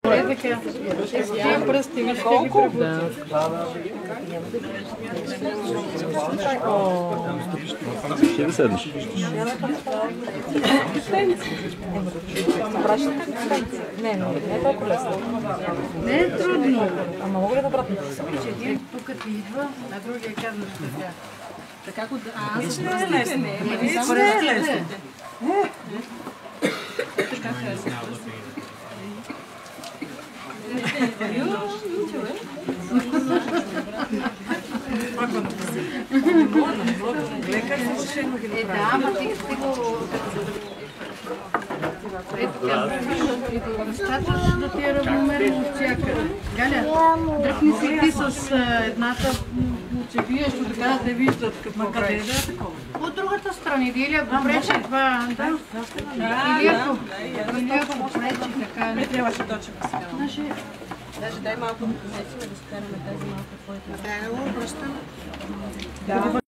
така. Тия пръсти, виж как ги пребутват. Ще ли седнеш? Не е толкова лесно. Не е трудно. Ама мога ли да обратно? Един тук ти идва, а другия казва така. Така го да... Аз не е лесно. Не е лесно. Ето как е лесно. Да, ама ти го... Достатъчно да ти е равномерно от всякъде. Галя, дръпни си ти с едната очевиеш, така да те виждат какво прави. От другата страна, или ако пречи това, или ако пречи така. Не трябваше точно сега. Даже дай малко да се да скараме тази малко твоята. Да,